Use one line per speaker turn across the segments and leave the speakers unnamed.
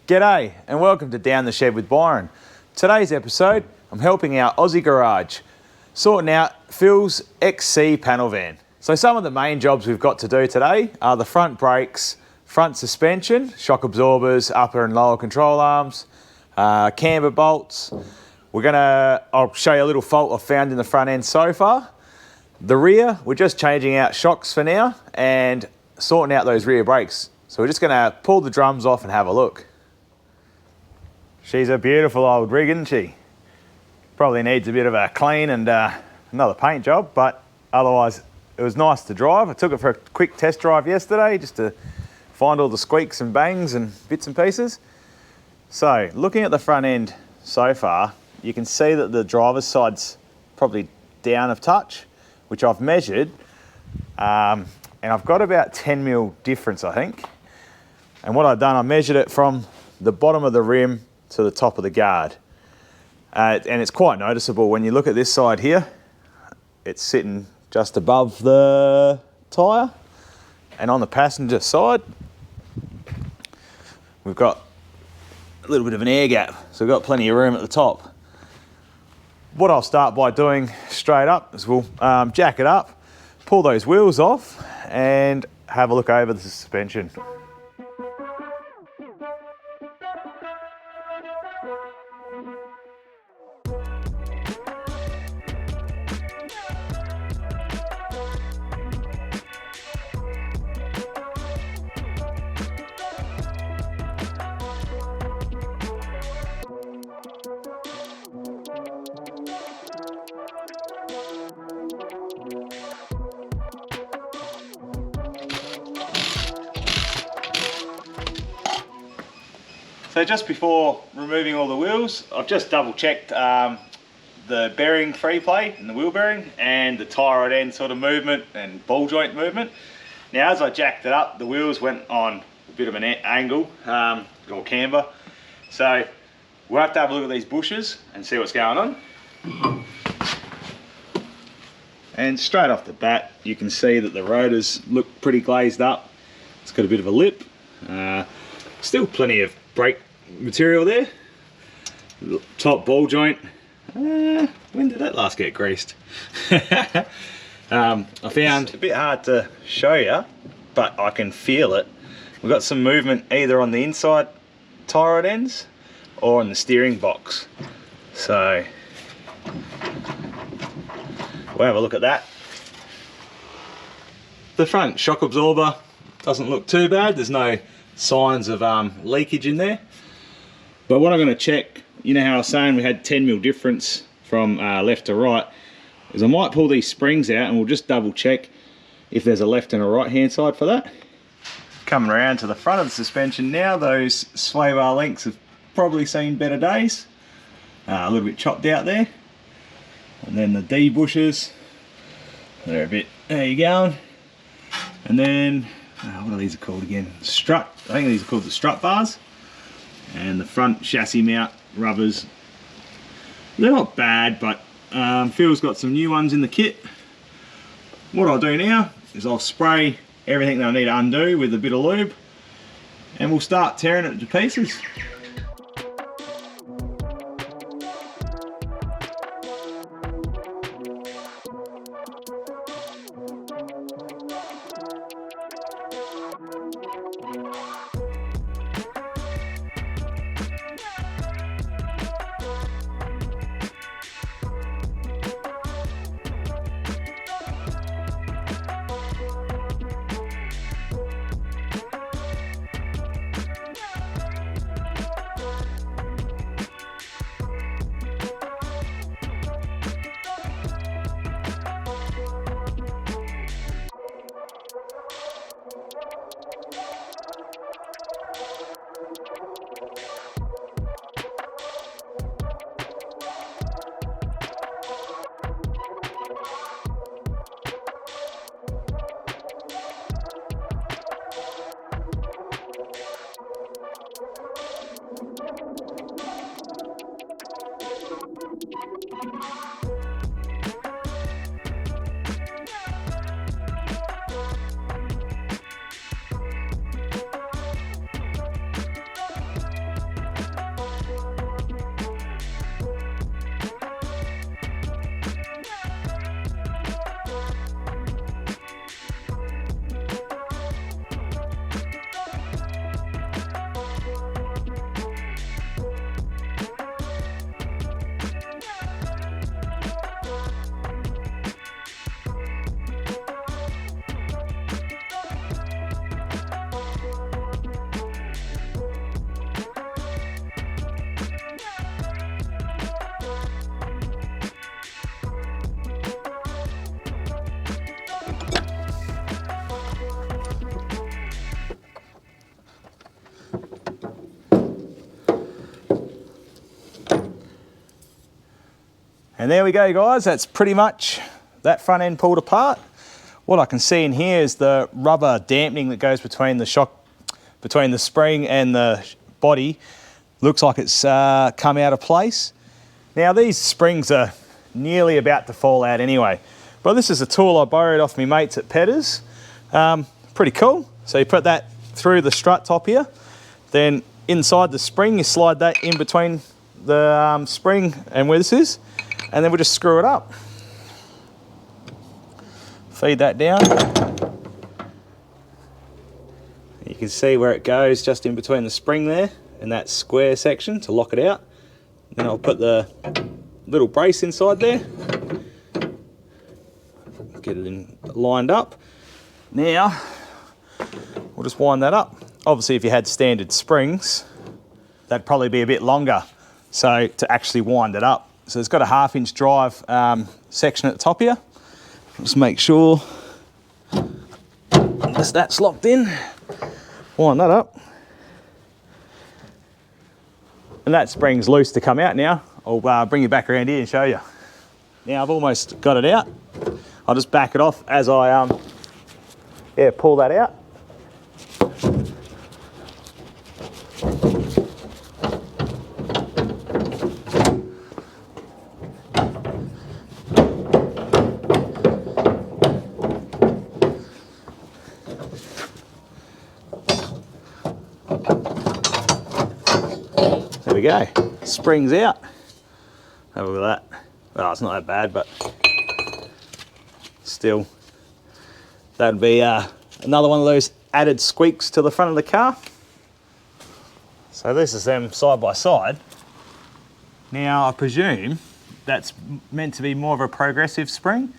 G'day and welcome to Down the Shed with Byron. Today's episode, I'm helping our Aussie garage sorting out Phil's XC panel van. So some of the main jobs we've got to do today are the front brakes, front suspension, shock absorbers, upper and lower control arms, camber bolts. I'll show you a little fault I've found in the front end so far. The rear, we're just changing out shocks for now and sorting out those rear brakes. So we're just gonna pull the drums off and have a look. She's a beautiful old rig, isn't she? Probably needs a bit of a clean and another paint job, but otherwise it was nice to drive. I took it for a quick test drive yesterday just to find all the squeaks and bangs and bits and pieces. So looking at the front end so far, you can see that the driver's side's probably down a touch, which I've measured, and I've got about 10 mil difference, I think. And what I've done, I measured it from the bottom of the rim to the top of the guard. And it's quite noticeable when you look at this side here. It's sitting just above the tyre. And on the passenger side, we've got a little bit of an air gap. So we've got plenty of room at the top. What I'll start by doing straight up is we'll jack it up, pull those wheels off and have a look over the suspension. So just before removing all the wheels, I've just double checked the bearing free play and the wheel bearing and the tyre end sort of movement and ball joint movement. Now as I jacked it up, the wheels went on a bit of an angle or camber. So we'll have to have a look at these bushes and see what's going on. And straight off the bat, you can see that the rotors look pretty glazed up. It's got a bit of a lip. Still plenty of brake material there. Top ball joint. When did that last get greased? I found it's a bit hard to show you, but I can feel it. We've got some movement either on the inside tyre rod ends or on the steering box. So we'll have a look at that. The front shock absorber doesn't look too bad. There's no signs of leakage in there. But what I'm going to check, you know how I was saying we had 10 mil difference from left to right, is I might pull these springs out and we'll just double check if there's a left and a right hand side for that. Coming around to the front of the suspension now, those sway bar links have probably seen better days. A little bit chopped out there. And then the D bushes, they're a bit, there you go. And then, what are these called again? Strut, I think these are called the strut bars. And the front chassis mount rubbers, they're not bad, but Phil's got some new ones in the kit. What I'll do now is I'll spray everything that I need to undo with a bit of lube and we'll start tearing it to pieces. And there we go, guys. That's pretty much that front end pulled apart. What I can see in here is the rubber dampening that goes between the spring and the body. Looks like it's come out of place. Now these springs are nearly about to fall out anyway. But this is a tool I borrowed off my mates at Pedders. Pretty cool. So you put that through the strut top here. Then inside the spring, you slide that in between the spring and where this is. And then we'll just screw it up. Feed that down. You can see where it goes just in between the spring there and that square section to lock it out. Then I'll put the little brace inside there. Get it in lined up. Now, we'll just wind that up. Obviously, if you had standard springs, that'd probably be a bit longer. So to actually wind it up. So it's got a 1/2 inch drive section at the top here. Just make sure that's locked in. Wind that up. And that spring's loose to come out now. I'll bring you back around here and show you. Now I've almost got it out. I'll just back it off as I pull that out. There we go, springs out. Have a look at that. Well, it's not that bad, but still, that'd be another one of those added squeaks to the front of the car. So this is them side by side. Now I presume that's meant to be more of a progressive spring.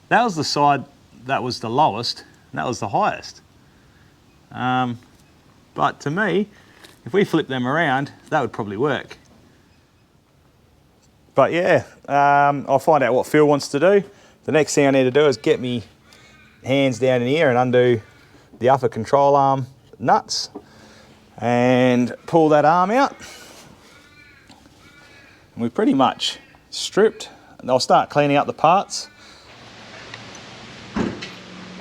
That was the side that was the lowest, and that was the highest. But to me, if we flip them around, that would probably work. But yeah, I'll find out what Phil wants to do. The next thing I need to do is get me hands down in here and undo the upper control arm nuts and pull that arm out. And we're pretty much stripped. And I'll start cleaning up the parts.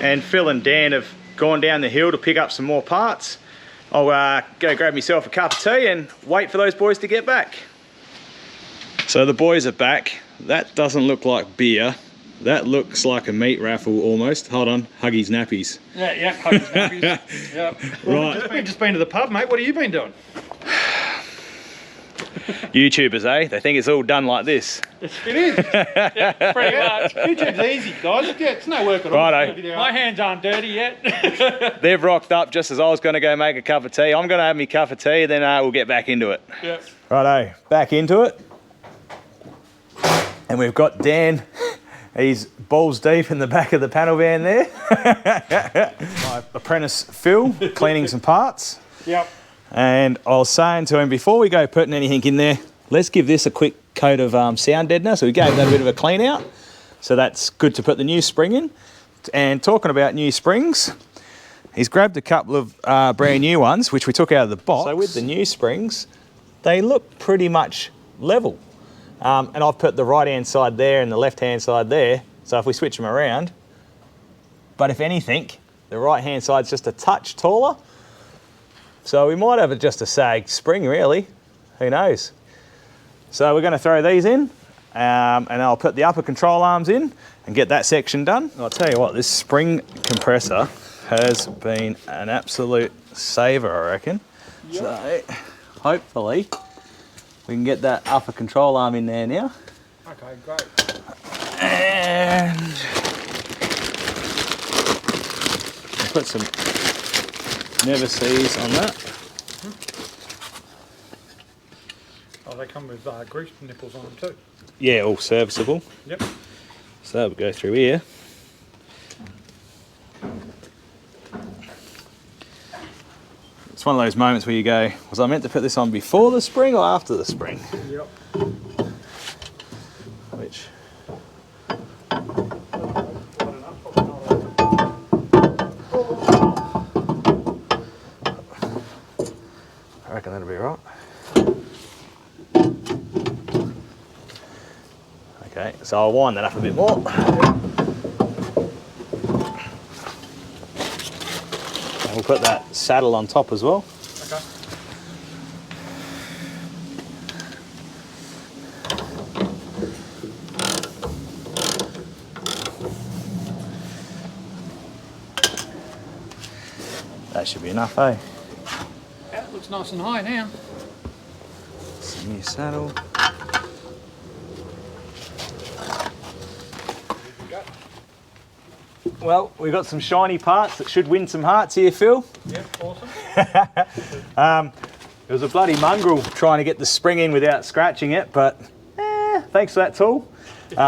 And Phil and Dan have gone down the hill to pick up some more parts. I'll go grab myself a cup of tea and wait for those boys to get back. So the boys are back. That doesn't look like beer. That looks like a meat raffle almost. Hold on, Huggy's nappies.
Yeah, Huggy's nappies. Yep. Well, right. We've just been to the pub, mate. What have you been doing?
YouTubers, eh? They think it's all done like this.
It is. Yeah, pretty much. YouTube's easy, guys. Yeah, it's no work at all.
Righto.
My hands aren't dirty yet.
They've rocked up just as I was going to go make a cup of tea. I'm going to have me cup of tea, then we'll get back into it.
Yep.
Righto, back into it. And we've got Dan. He's balls deep in the back of the panel van there. My apprentice Phil cleaning some parts.
Yep.
And I was saying to him before we go putting anything in there, let's give this a quick coat of sound deadener. So we gave that a bit of a clean out. So that's good to put the new spring in. And talking about new springs, he's grabbed a couple of brand new ones, which we took out of the box. So with the new springs, they look pretty much level. And I've put the right-hand side there and the left-hand side there. So if we switch them around, but if anything, the right-hand side's just a touch taller. So we might have just a sag spring, really. Who knows? So we're going to throw these in, and I'll put the upper control arms in and get that section done. I'll tell you what, this spring compressor has been an absolute saver, I reckon. Yep. So hopefully we can get that upper control arm in there now.
Okay, great.
And I'll put some never sees on that.
Oh, they come with grease nipples on them too.
Yeah, all serviceable.
Yep.
So that will go through here. It's one of those moments where you go, was I meant to put this on before the spring or after the spring?
Yep.
Which... I reckon that'll be right. Okay, so I'll wind that up a bit more. And we'll put that saddle on top as well.
Okay.
That should be enough, eh?
Yeah, it looks nice and high now.
Some new saddle. Well, we've got some shiny parts that should win some hearts here, Phil.
Yep, awesome.
It was a bloody mongrel trying to get the spring in without scratching it, but thanks for that tool.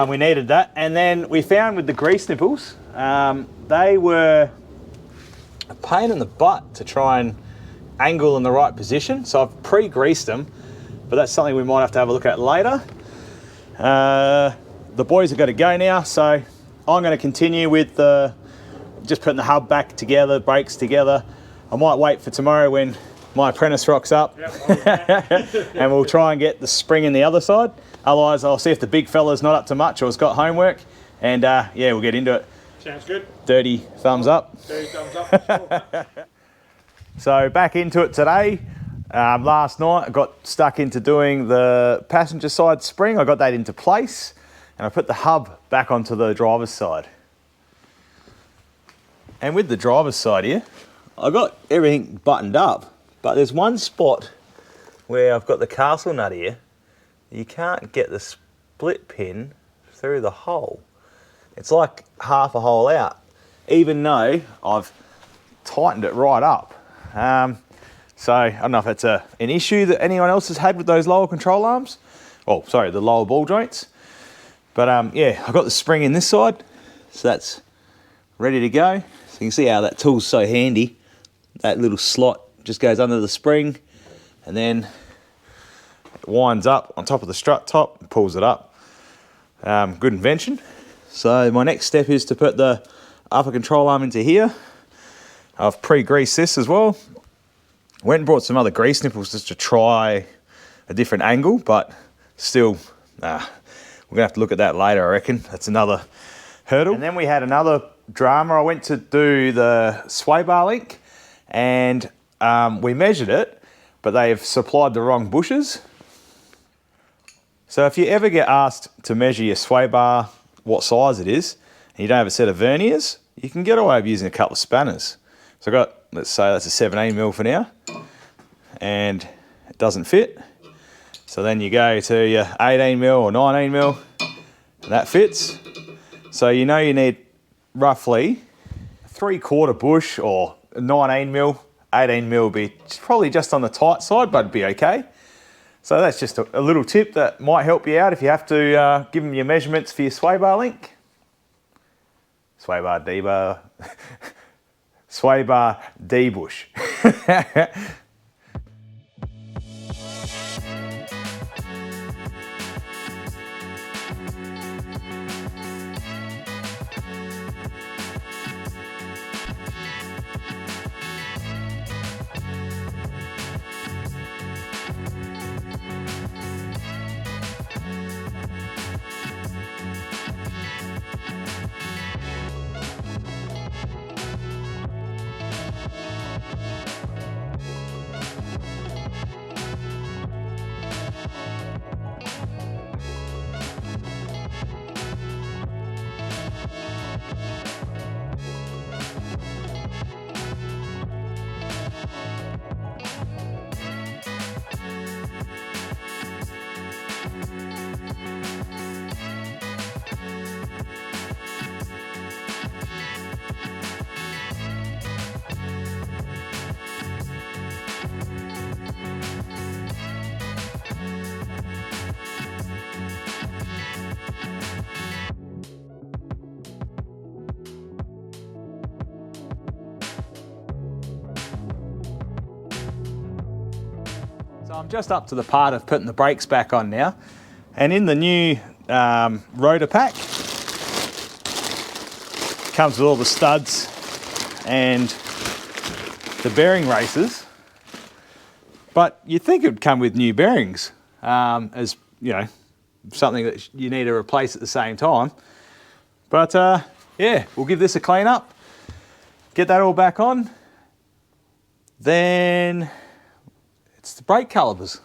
We needed that. And then we found with the grease nipples, they were a pain in the butt to try and angle in the right position. So I've pre-greased them, but that's something we might have to have a look at later. The boys have got to go now, so I'm going to continue with just putting the hub back together, brakes together. I might wait for tomorrow when my apprentice rocks up, and we'll try and get the spring in the other side. Otherwise, I'll see if the big fella's not up to much or has got homework, and yeah, we'll get into it.
Sounds good.
Dirty thumbs up.
Dirty thumbs up.
So back into it today. Last night I got stuck into doing the passenger side spring. I got that into place, and I put the hub back onto the driver's side. And with the driver's side here, I got everything buttoned up, but there's one spot where I've got the castle nut here. You can't get the split pin through the hole. It's like half a hole out, even though I've tightened it right up. So I don't know if it's an issue that anyone else has had with those lower control arms. Oh, sorry, the lower ball joints. But yeah, I've got the spring in this side, so that's ready to go. So you can see how that tool's so handy. That little slot just goes under the spring, and then it winds up on top of the strut top and pulls it up. Good invention. So my next step is to put the upper control arm into here. I've pre-greased this as well. Went and brought some other grease nipples just to try a different angle, but still, we're gonna have to look at that later, I reckon. That's another hurdle. And then we had another drama. I went to do the sway bar link, and we measured it, but they've supplied the wrong bushes. So if you ever get asked to measure your sway bar, what size it is, and you don't have a set of verniers, you can get away with using a couple of spanners. So I got, let's say that's a 17mm for now, and it doesn't fit. So then you go to your 18mm or 19mm, and that fits. So you know you need roughly a 3/4 bush, or 19mm, 18mm will be probably just on the tight side, but it'd be okay. So that's just a little tip that might help you out if you have to give them your measurements for your sway bar link. Sway bar, D bar, sway bar, D bush. So I'm just up to the part of putting the brakes back on now, and in the new rotor pack comes with all the studs and the bearing races, but you'd think it would come with new bearings, as you know, something that you need to replace at the same time. But yeah, we'll give this a clean up, get that all back on. Then it's the brake calipers.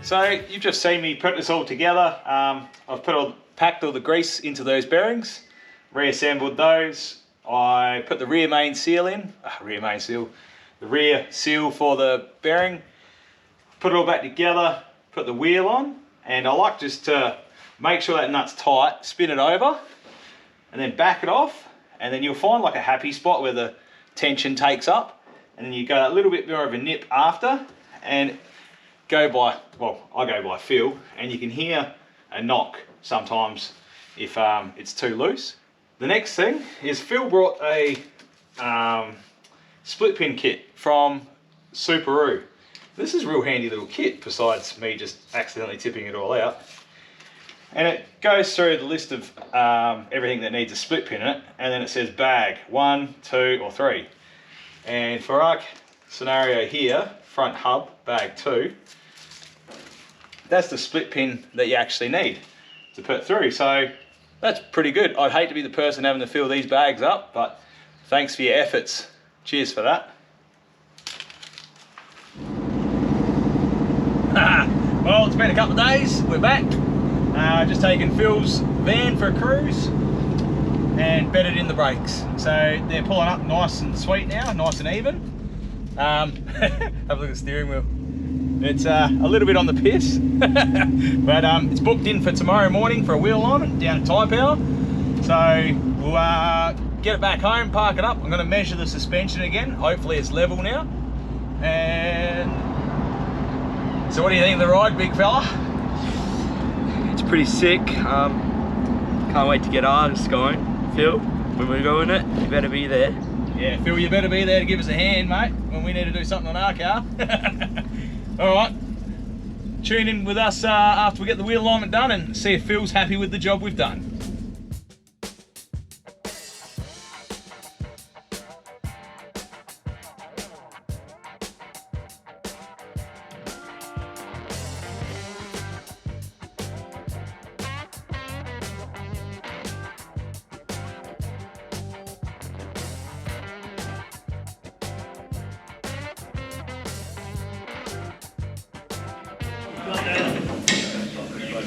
So you've just seen me put this all together. I've packed all the grease into those bearings, reassembled those. I put the rear main seal in, the rear seal for the bearing, put it all back together, put the wheel on, and I like just to make sure that nut's tight, spin it over, and then back it off, and then you'll find like a happy spot where the tension takes up, and then you go a little bit more of a nip after, and I go by feel, and you can hear a knock sometimes if it's too loose. The next thing is Phil brought a split pin kit from Superoo. This is a real handy little kit besides me just accidentally tipping it all out. And it goes through the list of everything that needs a split pin in it, and then it says bag 1, 2 or 3. And for our scenario here, front hub, bag 2, that's the split pin that you actually need to put through. So that's pretty good. I'd hate to be the person having to fill these bags up, but thanks for your efforts. Cheers for that. Well, it's been a couple of days. We're back. Just taking Phil's van for a cruise and bedded in the brakes. So they're pulling up nice and sweet now, nice and even. Have a look at the steering wheel. It's a little bit on the piss, but it's booked in for tomorrow morning for a wheel alignment down at Tyre Power. So we'll get it back home, park it up. I'm going to measure the suspension again. Hopefully it's level now. And so what do you think of the ride, big fella?
It's pretty sick. Can't wait to get ours going. Phil, when we're going it, you better be there.
Yeah, Phil, you better be there to give us a hand, mate, when we need to do something on our car. All right, tune in with us after we get the wheel alignment done and see if Phil's happy with the job we've done.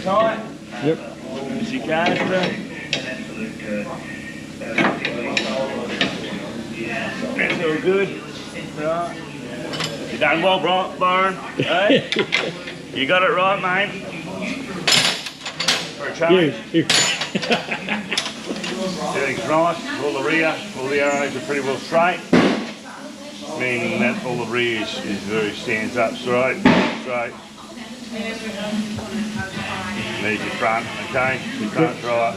Tight.
Yep.
Easy caster. That's all good. Right.
You done well, Byron.
Hey?
You got it right, mate. For a change. Everything's right. All the arrows are pretty well straight. Meaning that all the rear is very stands up straight. There's your front, okay? Your front's right.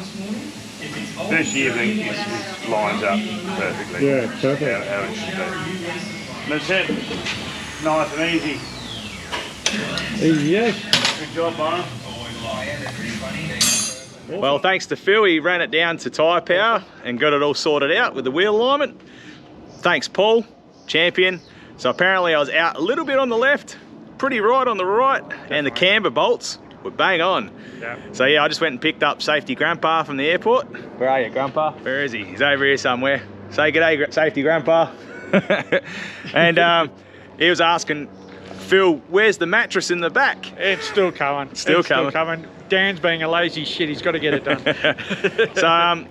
Especially everything lines up perfectly.
Yeah, perfect.
How it should be. And that's it. Nice and easy.
Easy, yeah.
Good job, Byron.
Well, thanks to Phil, he ran it down to Tyre Power and got it all sorted out with the wheel alignment. Thanks, Paul, champion. So apparently I was out a little bit on the left, pretty right on the right, and the camber bolts were bang on.
Yeah.
So yeah, I just went and picked up Safety Grandpa from the airport. Where are you, Grandpa? Where is he? He's over here somewhere. Say g'day, Safety Grandpa. And he was asking, Phil, where's the mattress in the back?
It's still coming.
Still coming.
Dan's being a lazy shit. He's got to get it done.
So,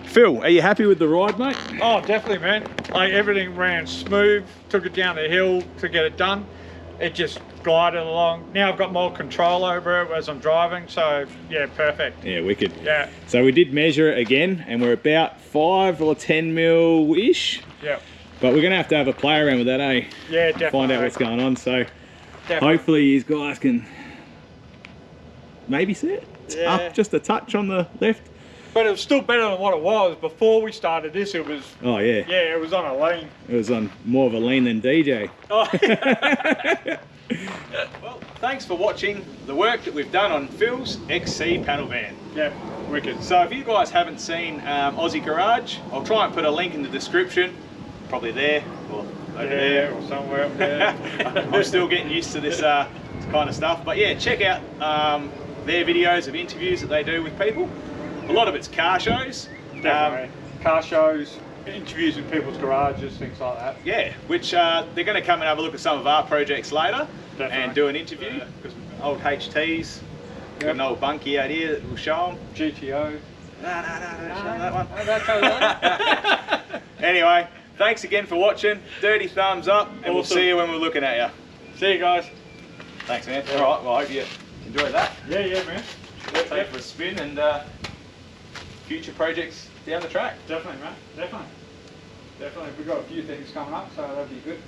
Phil, are you happy with the ride, mate?
Oh, definitely, man. Like everything ran smooth. Took it down the hill to get it done. It just glided along. Now I've got more control over it as I'm driving. So yeah, perfect.
Yeah, wicked.
Yeah.
So we did measure it again, and we're about 5 or 10 mil ish.
Yeah.
But we're gonna have to have a play around with that, eh?
Yeah, definitely.
Find out what's going on. So
Definitely.
hopefully these guys can maybe see it. It's
Yeah.
up just a touch on the left.
But it was still better than what it was before we started this. It was,
Oh yeah.
yeah, it was on a lean.
It was on more of a lean than DJ.
Oh,
Well, thanks for watching the work that we've done on Phil's XC panel van.
yeah, wicked.
So if you guys haven't seen Aussie Garage, I'll try and put a link in the description, probably there or over there.
Or somewhere up there.
I'm still getting used to this kind of stuff, but yeah, check out their videos of interviews that they do with people. A lot of it's car shows.
Definitely. Car shows, interviews with people's garages, things like that.
Yeah, which they're going to come and have a look at some of our projects later.
Definitely.
And do an interview. Because old HTs, got an old bunkie out here that we'll show them.
GTO.
No, don't show that one. Anyway, thanks again for watching. Dirty thumbs up, and we'll see you when we're looking at you.
See you guys.
Thanks, man. All right, well, I hope you enjoyed that.
Yeah, man.
We'll take it for a spin and future projects down the track.
Definitely, man. Definitely. We've got a few things coming up, so that'll be good.